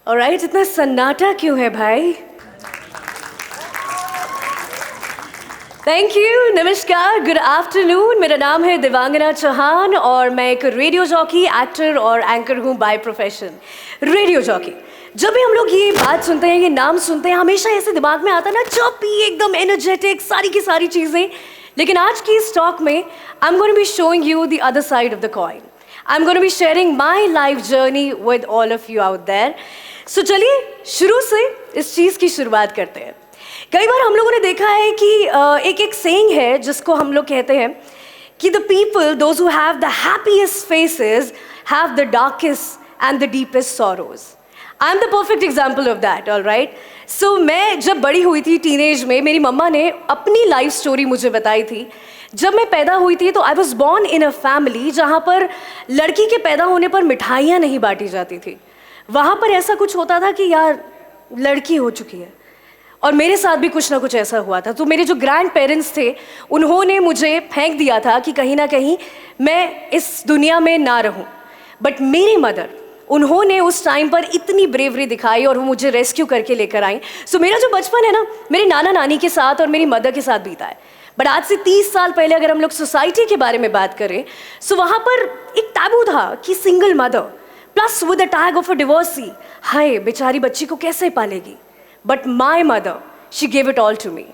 Alright, इतना सन्नाटा क्यों है भाई? थैंक यू, नमस्कार, गुड आफ्टरनून। मेरा नाम है दिवांगना चौहान और मैं एक रेडियो जॉकी, एक्टर और एंकर हूँ बाय प्रोफेशन। रेडियो जॉकी, जब भी हम लोग ये बात सुनते हैं, ये नाम सुनते हैं, हमेशा ऐसे दिमाग में आता है ना, चौपी, एकदम एनर्जेटिक, सारी की सारी चीज़ें। लेकिन आज की इस टॉक में I am going to be showing you the other side of the coin. I am going to be sharing my life journey with all of you out there. So चलिए शुरू से इस चीज़ की शुरुआत करते हैं। कई बार हम लोगों ने देखा है कि एक सेइंग है जिसको हम लोग कहते हैं कि the people those who have the happiest faces have the darkest and the deepest sorrows. I am the perfect example of that, all right. So मैं जब बड़ी हुई थी टीनेज में, मेरी मम्मा ने अपनी लाइफ स्टोरी मुझे बताई थी। जब मैं पैदा हुई थी तो I was born in a family जहाँ पर लड़की के पैदा होने पर मिठाइयाँ नहीं बांटी जाती थी। वहाँ पर ऐसा कुछ होता था कि यार लड़की हो चुकी है, और मेरे साथ भी कुछ ना कुछ ऐसा हुआ था। तो मेरे जो ग्रैंड पेरेंट्स थे उन्होंने मुझे फेंक दिया था कि कहीं ना कहीं मैं इस दुनिया में ना रहूं। बट मेरी मदर, उन्होंने उस टाइम पर इतनी ब्रेवरी दिखाई और वो मुझे रेस्क्यू करके लेकर आई। सो मेरा जो बचपन है ना, मेरे नाना नानी के साथ और मेरी मदर के साथ बीता है। बट आज से 30 साल पहले अगर हम लोग सोसाइटी के बारे में बात करें, सो वहाँ पर एक टैबू था कि single mother plus with the tag of a divorcee, हाय बेचारी बच्ची को कैसे पालेगी। But my mother, she gave it all to me.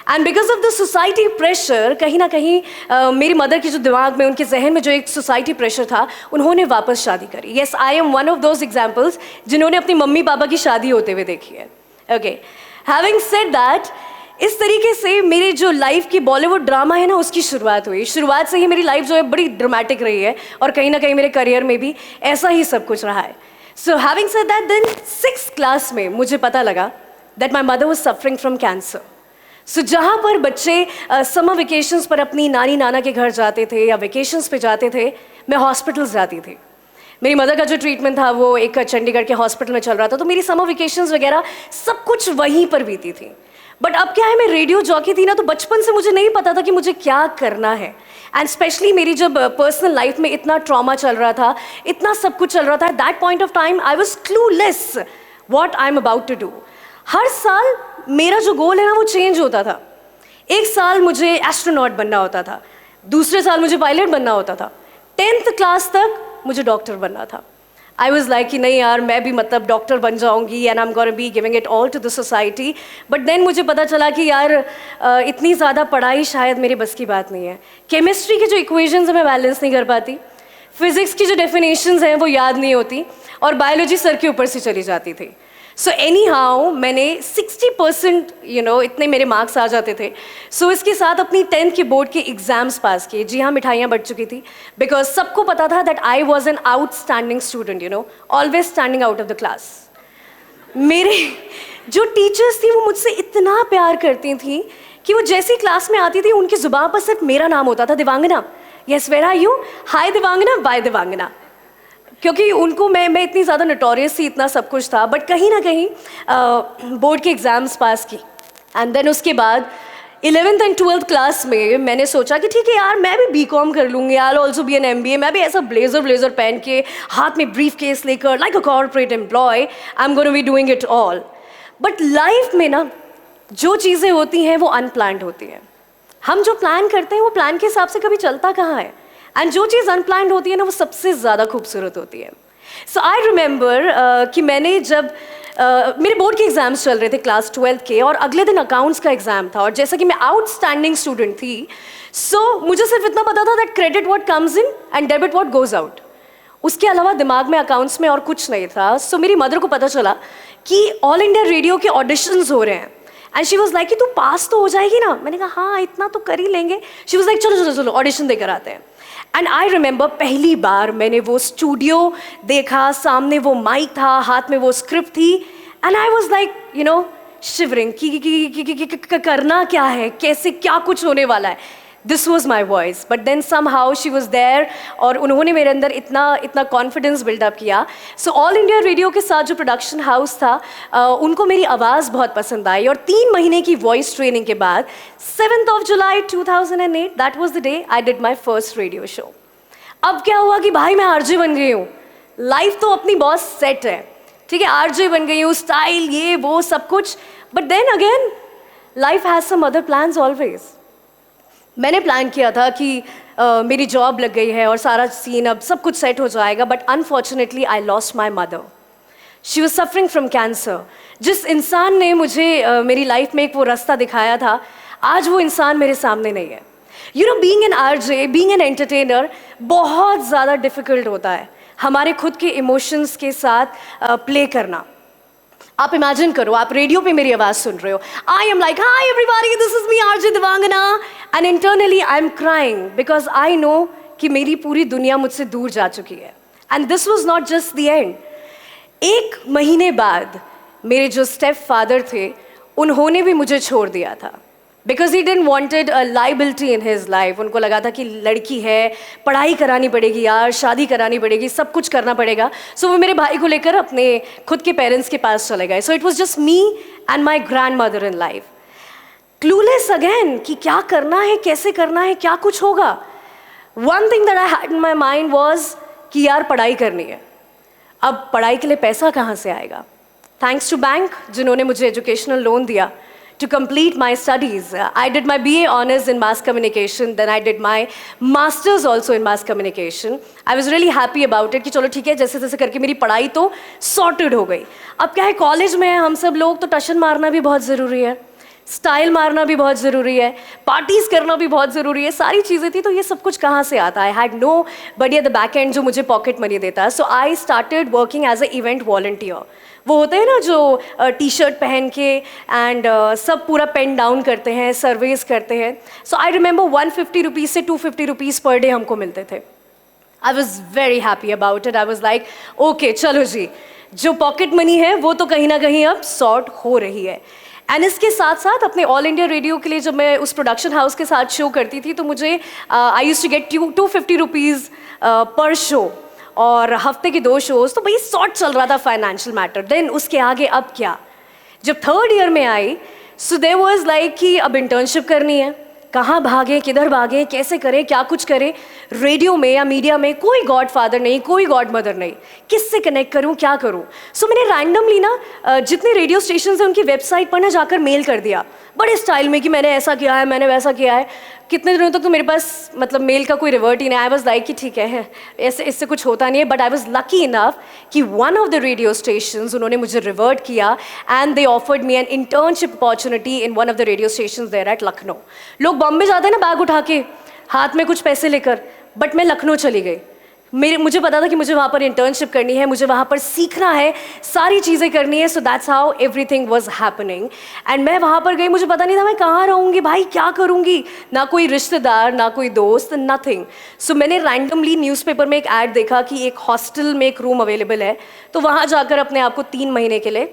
And because of the society pressure, कहीं ना कहीं मेरी मदर की जो दिमाग में, उनके जहन में जो एक सोसाइटी प्रेशर था, उन्होंने वापस शादी करी। Yes, I am one of those examples जिन्होंने अपनी मम्मी पापा की शादी होते हुए देखी है। Okay, having said that, इस तरीके से मेरी जो लाइफ की बॉलीवुड ड्रामा है ना, उसकी शुरुआत हुई। शुरुआत से ही मेरी लाइफ जो है बड़ी ड्रामेटिक रही है, और कहीं ना कहीं मेरे करियर में भी ऐसा ही सब कुछ रहा है। So having said that, then 6th class में मुझे पता लगा that my mother was suffering from cancer. So जहाँ पर बच्चे समर वेकेशंस पर अपनी नानी नाना के घर जाते थे या वेकेशंस पे जाते थे, मैं हॉस्पिटल्स जाती थी। मेरी मदर का जो ट्रीटमेंट था वो एक चंडीगढ़ के हॉस्पिटल में चल रहा था, तो मेरी समर वेकेशंस वगैरह सब कुछ वहीं पर बीती थी। बट अब क्या है, मैं रेडियो जॉकी थी ना, तो बचपन से मुझे नहीं पता था कि मुझे क्या करना है। एंड स्पेशली मेरी जब पर्सनल लाइफ में इतना ट्रॉमा चल रहा था, इतना सब कुछ चल रहा था, at that point of time I was clueless what I am about to do. हर साल मेरा जो गोल है ना वो चेंज होता था। एक साल मुझे एस्ट्रोनॉट बनना होता था, दूसरे साल मुझे पायलट बनना होता था, 10th क्लास तक मुझे डॉक्टर बनना था। आई वॉज लाइक कि नहीं यार, मैं भी मतलब डॉक्टर बन जाऊंगी and I am gonna be giving it all to the society. But then मुझे पता चला कि यार इतनी ज़्यादा पढ़ाई शायद मेरे बस की बात नहीं है। केमिस्ट्री की जो इक्वेशंस है मैं बैलेंस नहीं कर पाती, फिजिक्स की जो डेफिनेशंस हैं वो याद नहीं होती, और बायोलॉजी सर के ऊपर से चली जाती थी। सो एनी हाउ मैंने 60% इतने मेरे मार्क्स आ जाते थे। सो इसके साथ अपनी 10th के बोर्ड के एग्जाम्स पास किए। जी हाँ, मिठाइयाँ बट चुकी थी, बिकॉज सबको पता था that I was an outstanding student, always standing out of the class. मेरे जो टीचर्स थी वो मुझसे इतना प्यार करती थी कि वो जैसी क्लास में आती थी उनकी जुबान पर सिर्फ मेरा नाम होता था, Divangana. Yes, where are you, hi Divangana, bye Divangana. क्योंकि उनको मैं इतनी ज़्यादा नोटोरियस थी, इतना सब कुछ था। बट कहीं ना कहीं बोर्ड के एग्ज़ाम्स पास की, एंड देन उसके बाद 11th एंड 12th क्लास में मैंने सोचा कि ठीक है यार, मैं भी बीकॉम कर लूँगी, I will also be an MBA। मैं भी ऐसा ब्लेजर पहन के, हाथ में ब्रीफ केस लेकर, like a corporate employ, I am gonna be doing it all. But life में ना जो चीज़ें होती हैं वो अनप्लान्ड होती हैं। हम जो प्लान करते हैं वो प्लान के हिसाब से कभी चलता कहाँ है, एंड जो चीज़ अनप्लान्ड होती है ना वो सबसे ज़्यादा खूबसूरत होती है। सो आई रिमेंबर कि मैंने जब मेरे बोर्ड के एग्ज़ाम्स चल रहे थे क्लास 12th के, और अगले दिन अकाउंट्स का एग्ज़ाम था, और जैसा कि मैं आउटस्टैंडिंग स्टूडेंट थी, सो मुझे सिर्फ इतना पता था that credit what comes in and debit what goes out. उसके अलावा दिमाग में अकाउंट्स में और कुछ नहीं था। सो मेरी मदर को पता चला कि ऑल इंडिया रेडियो के ऑडिशंस हो रहे हैं, एंड शी वॉज लाइक कि तू पास तो हो जाएगी ना। मैंने कहा हाँ, इतना तो कर ही लेंगे। शी वॉज लाइक चलो चलो चलो ऑडिशन देकर आते हैं। एंड आई रिमेंबर पहली बार मैंने वो स्टूडियो देखा, सामने वो माइक था, हाथ में वो स्क्रिप्ट थी, and I was like shivering कि करना क्या है, कैसे क्या कुछ होने वाला है। This was my voice. But then somehow she was there, और उन्होंने मेरे अंदर इतना कॉन्फिडेंस बिल्डअप किया। सो ऑल इंडिया रेडियो के साथ जो प्रोडक्शन हाउस था, उनको मेरी आवाज़ बहुत पसंद आई, और 3 महीने की वॉइस ट्रेनिंग के बाद 7th of July 2008, that was the day I did my first radio show. अब क्या हुआ कि भाई मैं आरजे बन गई हूँ, लाइफ तो अपनी बहुत सेट है। ठीक है, आरजे बन गई हूँ, स्टाइल ये वो सब कुछ, but then again life has some other plans always. मैंने प्लान किया था कि मेरी जॉब लग गई है और सारा सीन अब सब कुछ सेट हो जाएगा, but unfortunately I lost my mother. She was suffering from cancer. जिस इंसान ने मुझे मेरी लाइफ में एक वो रास्ता दिखाया था, आज वो इंसान मेरे सामने नहीं है। You know, being an RJ, being an entertainer बहुत ज़्यादा डिफ़िकल्ट होता है हमारे खुद के इमोशंस के साथ प्ले करना। आप इमेजिन करो, आप रेडियो पे मेरी आवाज़ सुन रहे हो, I am like hi everybody, this is me RJ Divangana, and internally I am crying because I know कि मेरी पूरी दुनिया मुझसे दूर जा चुकी है। And this was not just the end. 1 महीने बाद मेरे जो स्टेप फादर थे, उन्होंने भी मुझे छोड़ दिया था because he didn't wanted a liability in his life. उनको लगा था कि लड़की है, पढ़ाई करानी पड़ेगी यार, शादी करानी पड़ेगी, सब कुछ करना पड़ेगा। सो वो मेरे भाई को लेकर अपने खुद के पेरेंट्स के पास चले गए। So it was just me and my grand mother in life, clueless again कि क्या करना है, कैसे करना है, क्या कुछ होगा। One thing that I had in my mind was कि यार पढ़ाई करनी है। अब पढ़ाई के लिए पैसा कहाँ से आएगा? थैंक्स टू बैंक जिन्होंने मुझे एजुकेशनल लोन दिया to complete my studies. I did my BA honors in mass communication, then I did my masters also in mass communication. I was really happy about it कि चलो ठीक है, जैसे जैसे करके मेरी पढ़ाई तो sorted हो गई। अब क्या है, कॉलेज में हम सब लोग तो टशन मारना भी बहुत ज़रूरी है, स्टाइल मारना भी बहुत ज़रूरी है, पार्टीज़ करना भी बहुत ज़रूरी है, सारी चीज़ें थी। तो ये सब कुछ कहाँ से आता है? I had no buddy at the back end जो मुझे पॉकेट मनी देता है। So I started working as a event volunteer. वो होते हैं ना जो टी शर्ट पहन के एंड सब पूरा पेन डाउन करते हैं, सर्वेज करते हैं। सो आई रिमेंबर 150 रुपीज़ से 250 रुपीज़ पर डे हमको मिलते थे। आई was very happy about it. I was like okay चलो जी, जो पॉकेट मनी है वो तो कहीं ना कहीं अब सॉर्ट हो रही है। एंड इसके साथ साथ अपने ऑल इंडिया रेडियो के लिए जब मैं उस प्रोडक्शन हाउस के साथ शो करती थी, तो मुझे आई यूज टू गेट 250 रुपीज़ पर शो, और हफ्ते के 2 शोज़। तो भाई शॉर्ट चल रहा था फाइनेंशियल मैटर। देन उसके आगे अब क्या, जब 3rd ईयर में आई, सो देयर वाज लाइक कि अब इंटर्नशिप करनी है, कहाँ भागें, किधर भागें, कैसे करें, क्या कुछ करें। रेडियो में या मीडिया में कोई गॉड फादर नहीं, कोई गॉड मदर नहीं, किससे कनेक्ट करूँ, क्या करूँ। सो मैंने रैंडमली ना जितने रेडियो स्टेशन हैं उनकी वेबसाइट पर ना जाकर मेल कर दिया, बड़े स्टाइल में कि मैंने ऐसा किया है, मैंने वैसा किया है। कितने दिनों तक तो मेरे पास मतलब मेल का कोई रिवर्ट ही नहीं। आई वॉज लाइक कि ठीक है, ऐसे इससे कुछ होता नहीं है। But I was lucky enough कि one of the radio station उन्होंने मुझे रिवर्ट किया and they offered me an internship opportunity in one of the radio station there at Lucknow. लोग बॉम्बे जाते हैं ना बैग उठा के, हाथ में कुछ पैसे लेकर, बट मैं लखनऊ चली गई। मुझे पता था कि मुझे वहाँ पर इंटर्नशिप करनी है, मुझे वहाँ पर सीखना है, सारी चीज़ें करनी है। So that's how everything was happening. And मैं वहाँ पर गई, मुझे पता नहीं था मैं कहाँ रहूँगी, भाई क्या करूँगी, ना कोई रिश्तेदार, ना कोई दोस्त, नथिंग। सो मैंने रैंडमली न्यूज़पेपर में एक ऐड देखा कि एक हॉस्टल में एक रूम अवेलेबल है, तो वहाँ जाकर अपने आप को 3 महीने के लिए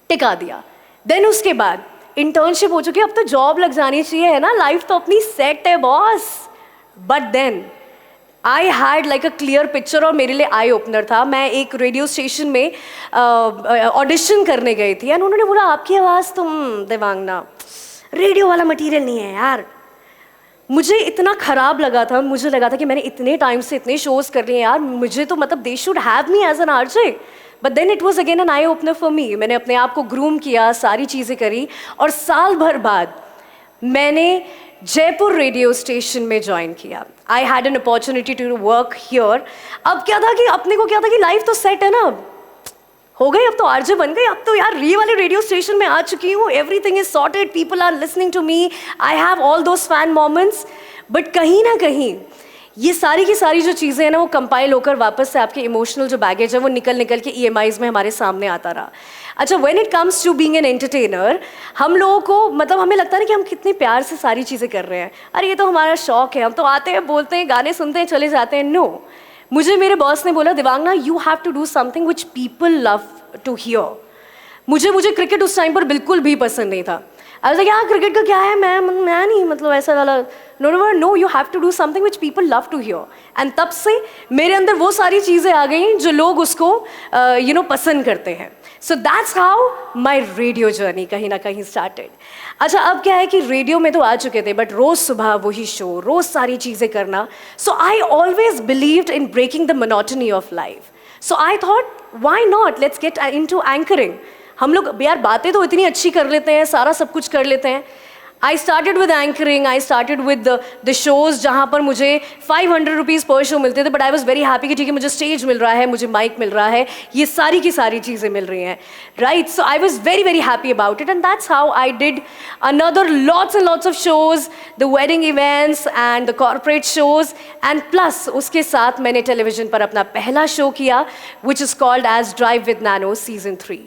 टिका दिया। देन उसके बाद इंटर्नशिप हो चुकी है, अब तो जॉब लग जानी चाहिए, है ना, लाइफ तो अपनी सेट है boss. But then I had like a clear picture, और मेरे लिए आई ओपनर था। मैं एक रेडियो स्टेशन में ऑडिशन करने गई थी एंड उन्होंने बोला आपकी आवाज़ तो देवांगना, रेडियो वाला मटेरियल नहीं है यार। मुझे इतना ख़राब लगा था, मुझे लगा था कि मैंने इतने टाइम से इतने शोज़ कर लिए यार, मुझे तो मतलब they should have me as an RJ. But then it was again an eye opener for me. मैंने अपने आप को ग्रूम किया, सारी चीज़ें करी, और साल भर बाद मैंने जयपुर रेडियो स्टेशन में ज्वाइन किया। I had an opportunity to work here. अब क्या था कि अपने को क्या था कि लाइफ तो सेट है ना, अब हो गई, अब तो आरजे बन गई, अब तो यार री वाले रेडियो स्टेशन में आ चुकी हूँ, everything is sorted, people are listening to me, I have all those fan moments. But कहीं ना कहीं ये सारी की सारी जो चीज़ें हैं ना, वो कंपाइल होकर वापस से आपके इमोशनल जो बैगेज है वो निकल निकल के EMIs में हमारे सामने आता रहा। अच्छा, when it comes to being an entertainer, हम लोगों को मतलब हमें लगता है ना कि हम कितने प्यार से सारी चीज़ें कर रहे हैं, अरे ये तो हमारा शौक है, हम तो आते हैं, बोलते हैं, गाने सुनते हैं, चले जाते हैं। नो, मुझे मेरे बॉस ने बोला Devangana you have to do something which people love to hear. मुझे क्रिकेट उस टाइम पर बिल्कुल भी पसंद नहीं था। आई वाज लाइक यार क्रिकेट का क्या है, मैं नहीं मतलब ऐसा वाला, no you have to do something which people love to hear. And तब से मेरे अंदर वो सारी चीज़ें आ गई जो लोग उसको पसंद करते हैं। So that's how my radio journey कहीं ना कहीं स्टार्टेड। अच्छा, अब क्या है कि रेडियो में तो आ चुके थे, बट रोज़ सुबह वही शो, रोज़ सारी चीज़ें करना। So I always believed in breaking the monotony of life. So I thought why not, let's get into anchoring. हम लोग यार बातें तो इतनी अच्छी कर लेते हैं, सारा सब कुछ कर लेते हैं. I started with anchoring, I started with the shows जहाँ पर मुझे 500 रुपीज़ पर शो मिलते थे, but I was very happy कि ठीक है मुझे स्टेज मिल रहा है, मुझे माइक मिल रहा है, ये सारी की सारी चीज़ें मिल रही हैं, right. So I was very very happy about it, and that's how I did another lots and lots of shows, the wedding events and the corporate shows, and plus उसके साथ मैंने टेलीविजन पर अपना पहला शो किया which is called ace drive with Nano season 3.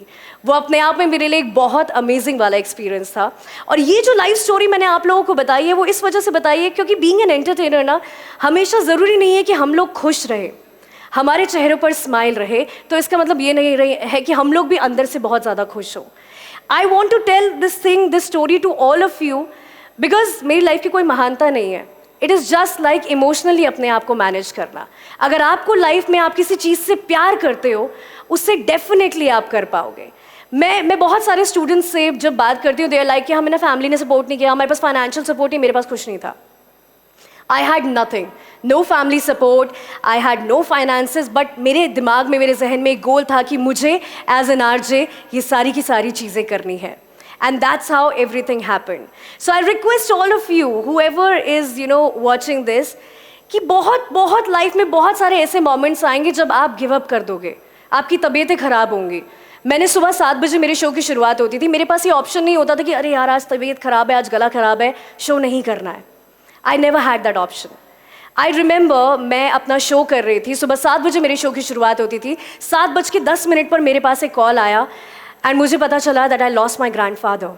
वो अपने आप में मेरे लिए एक बहुत अमेजिंग वाला एक्सपीरियंस था. और ये जो लाइफ स्टोरी मैंने आप लोगों को बताई है वो इस वजह से बताई है क्योंकि बीइंग एन एंटरटेनर ना, हमेशा ज़रूरी नहीं है कि हम लोग खुश रहे, हमारे चेहरों पर स्माइल रहे, तो इसका मतलब ये नहीं रही है कि हम लोग भी अंदर से बहुत ज़्यादा खुश हों. I want to tell this story to all of you because मेरी लाइफ की कोई महानता नहीं है. It is just like emotionally अपने आप को मैनेज करना. अगर आपको लाइफ में आप किसी चीज़ से प्यार करते हो, उससे डेफिनेटली आप कर पाओगे. मैं बहुत सारे स्टूडेंट्स से जब बात करती हूँ, देयर लाइक कि हमें ना फैमिली ने सपोर्ट नहीं किया, हमारे पास फाइनेंशियल सपोर्ट नहीं, मेरे पास कुछ नहीं था. I had nothing, no family support, I had no finances, but मेरे दिमाग में, मेरे जहन में एक गोल था कि मुझे एज एन आरजे ये सारी की सारी चीज़ें करनी है. And that's how everything happened. So I request all of you, whoever is, watching this, कि बहुत लाइफ में बहुत सारे ऐसे मोमेंट्स आएंगे जब आप गिव अप कर दोगे, आपकी तबीयतें ख़राब होंगी. मैंने सुबह 7 बजे मेरे शो की शुरुआत होती थी, मेरे पास ये ऑप्शन नहीं होता था कि अरे यार आज तबीयत ख़राब है, आज गला ख़राब है, शो नहीं करना है. I never had that option. I remember मैं अपना शो कर रही थी, सुबह 7 बजे मेरे शो की शुरुआत होती थी, 7:10 पर मेरे पास एक कॉल आया एंड मुझे पता चला that I lost my grandfather.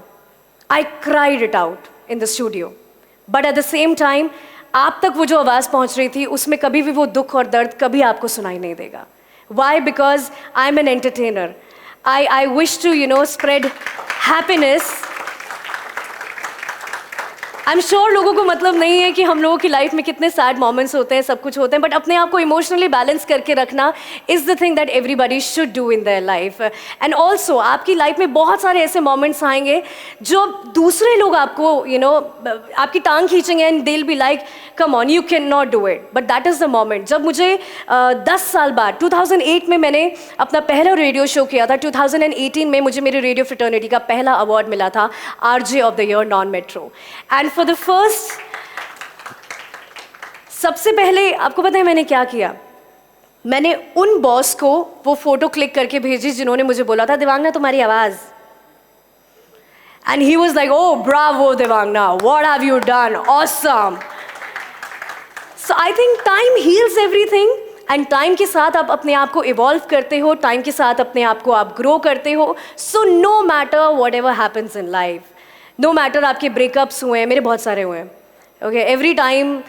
I cried it out in the studio, but at the same time आप तक वो जो आवाज़ पहुंच रही थी उसमें कभी भी वो दुख और दर्द कभी आपको सुनाई नहीं देगा. Why? Because I am an entertainer. I wish to, spread happiness. I'm sure लोगों को मतलब नहीं है कि हम लोगों की लाइफ में कितने सैड मोमेंट्स होते हैं, सब कुछ होते हैं, बट अपने आप को इमोशनली बैलेंस करके रखना is the thing that everybody should do in their life. And also आपकी लाइफ में बहुत सारे ऐसे मोमेंट्स आएंगे जो दूसरे लोग आपको आपकी टांग खींचेंगे and they will be like come on, you can not do it, but that is the moment. जब मुझे 10 साल बाद 2008 में मैंने अपना पहला रेडियो शो किया था, 2018 में मुझे मेरे रेडियो फ्रेटर्निटी का पहला अवार्ड मिला था, RJ of the year non metro. And for the first, सबसे पहले आपको पता है मैंने क्या किया? मैंने उन बॉस को वो फोटो क्लिक करके भेजी जिन्होंने मुझे बोला था देवांगना तुम्हारी आवाज़. And he was like oh bravo Devangana, what have you done, awesome. So I think time heals everything, and time के साथ आप अपने आप को इवॉल्व करते हो, टाइम के साथ अपने आप को आप ग्रो करते हो. So no matter whatever happens in life, no matter आपके ब्रेकअप्स हुए हैं, मेरे बहुत सारे हुए हैं. Okay, every time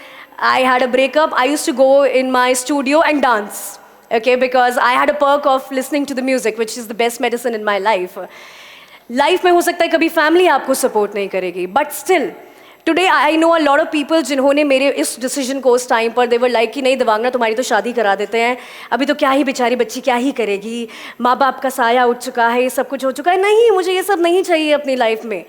I had a breakup, I used to go in my studio and dance, okay, because I had a perk of listening to the music, which is the best medicine in my life. Life में हो सकता है कभी family आपको support नहीं करेगी, but still today I know a lot of people जिन्होंने मेरे इस decision को उस time पर they were like कि नहीं देवांगना तुम्हारी तो शादी करा देते हैं, अभी तो क्या ही बेचारी बच्ची क्या ही करेगी, माँ बाप का साया उठ चुका है, ये सब कुछ हो चुका है. नहीं, मुझे ये सब नहीं चाहिए अपनी लाइफ में.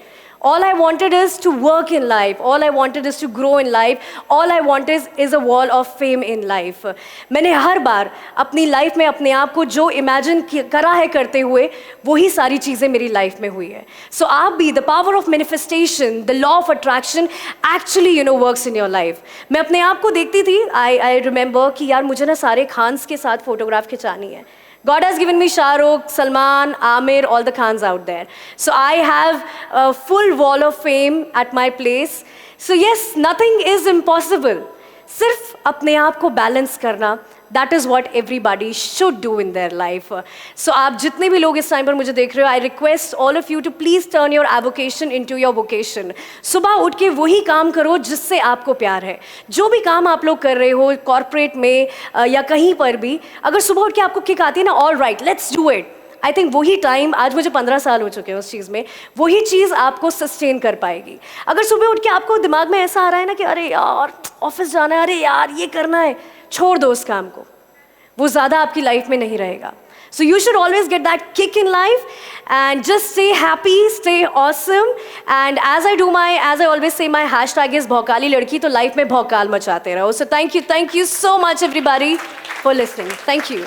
All I wanted is to work in life. All I wanted is to grow in life. All I want is a wall of fame in life. मैंने हर बार अपनी लाइफ में अपने आप को जो इमेजिन करा है करते हुए वही सारी चीज़ें मेरी लाइफ में हुई है. So आप भी the power of manifestation, the law of attraction actually works in your life. मैं अपने आप को देखती थी, I remember कि यार मुझे ना सारे खान्स के साथ फोटोग्राफ खिंचानी है. God has given me Shah Rukh, Salman, Amir, all the Khans out there. So I have a full wall of fame at my place. So yes, nothing is impossible. सिर्फ अपने आप को बैलेंस करना, that is what everybody should do in their life. So आप जितने भी लोग इस टाइम पर मुझे देख रहे हो, I request all of you to please turn your avocation into your vocation. सुबह उठ के वही काम करो जिससे आपको प्यार है. जो भी काम आप लोग कर रहे हो, कॉर्पोरेट में या कहीं पर भी, अगर सुबह उठ के आपको किक आती है ना, all right let's do it. I think वही टाइम, आज मुझे 15 साल हो चुके हैं उस चीज़ में, वही चीज़ आपको सस्टेन कर पाएगी. अगर सुबह उठ के आपको दिमाग में ऐसा आ रहा है ना कि अरे यार ऑफिस जाना है, अरे यार ये करना है, छोड़ दो उस काम को, वो ज़्यादा आपकी लाइफ में नहीं रहेगा. So you should always get that kick in life and just stay happy, stay awesome. And as I always say, my hashtag is भौकाली लड़की, तो लाइफ में भौकाल मचाते रहो. So thank you so much everybody for listening. Thank you.